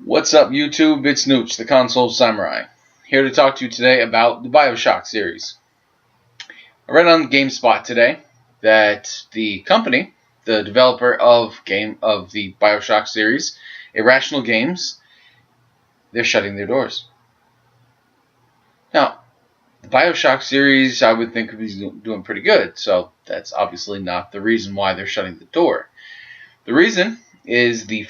What's up, YouTube? It's Nooch, the Console Samurai, here to talk to you today about the Bioshock series. I read on GameSpot today that the company, the developer of the Bioshock series, Irrational Games, they're shutting their doors. Now, the Bioshock series, I would think, would be doing pretty good, so that's obviously not the reason why they're shutting the door. The reason is the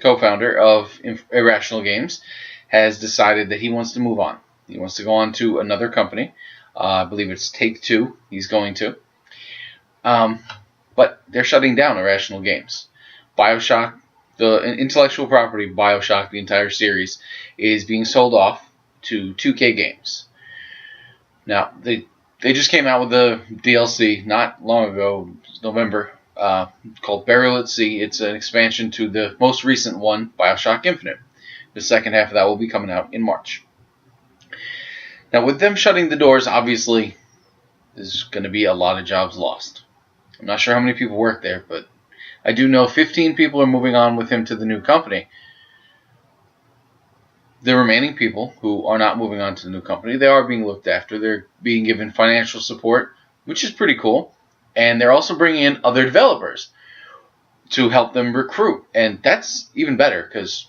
co-founder of Irrational Games, has decided that he wants to move on. He wants to go on to another company. I believe it's Take-Two he's going to. But they're shutting down Irrational Games. Bioshock, the intellectual property Bioshock, the entire series, is being sold off to 2K Games. Now, they just came out with a DLC not long ago, November, called Burial at Sea. It's an expansion to the most recent one, Bioshock Infinite. The second half of that will be coming out in March. Now, with them shutting the doors, obviously, there's going to be a lot of jobs lost. I'm not sure how many people work there, but I do know 15 people are moving on with him to the new company. The remaining people who are not moving on to the new company, they are being looked after. They're being given financial support, which is pretty cool. And they're also bringing in other developers to help them recruit. And that's even better because,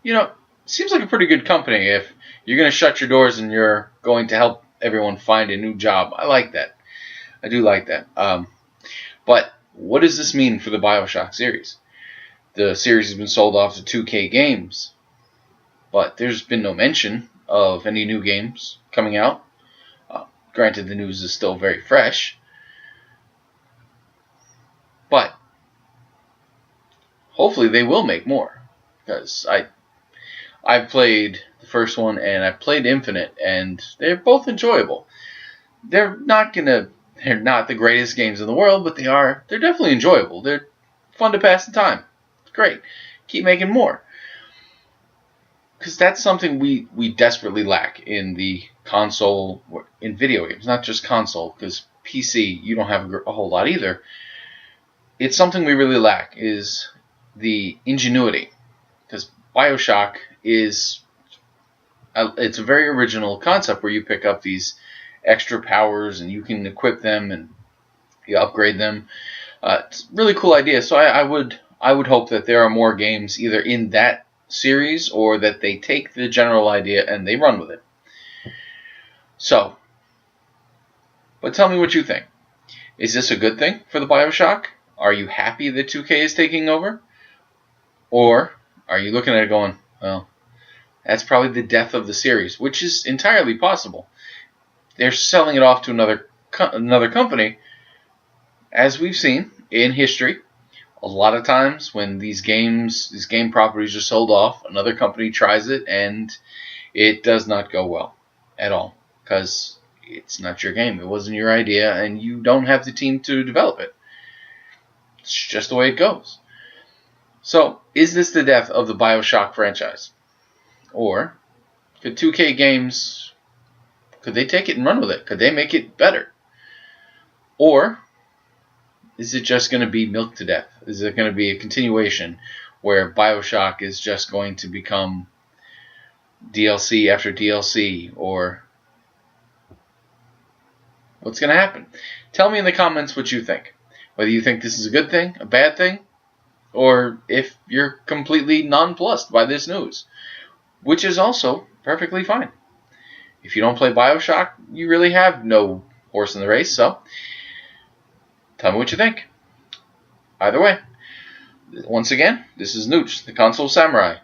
it seems like a pretty good company if you're going to shut your doors and you're going to help everyone find a new job. I like that. I do like that. But what does this mean for the Bioshock series? The series has been sold off to 2K Games, but there's been no mention of any new games coming out. Granted, the news is still very fresh. But hopefully they will make more, because I've played the first one and I played Infinite, and they're both enjoyable. They're not the greatest games in the world, but they're definitely enjoyable. They're fun to pass the time. It's great. Keep making more, because that's something we desperately lack in the console, in video games. Not just console, because PC you don't have a whole lot either. It's something we really lack, is the ingenuity, because Bioshock it's a very original concept where you pick up these extra powers and you can equip them and you upgrade them. It's a really cool idea. So I would hope that there are more games either in that series or that they take the general idea and they run with it. So, but tell me what you think. Is this a good thing for the Bioshock? Are you happy that 2K is taking over? Or are you looking at it going, well, that's probably the death of the series, which is entirely possible. They're selling it off to another company. As we've seen in history, a lot of times when these game properties are sold off, another company tries it and it does not go well at all, because it's not your game. It wasn't your idea and you don't have the team to develop it. It's just the way it goes. So, is this the death of the Bioshock franchise? Or could 2K Games, could they take it and run with it? Could they make it better? Or is it just going to be milked to death? Is it going to be a continuation where Bioshock is just going to become DLC after DLC? Or what's going to happen? Tell me in the comments what you think. Whether you think this is a good thing, a bad thing, or if you're completely nonplussed by this news, which is also perfectly fine. If you don't play Bioshock, you really have no horse in the race, so tell me what you think. Either way, once again, this is Nooch, the Console Samurai.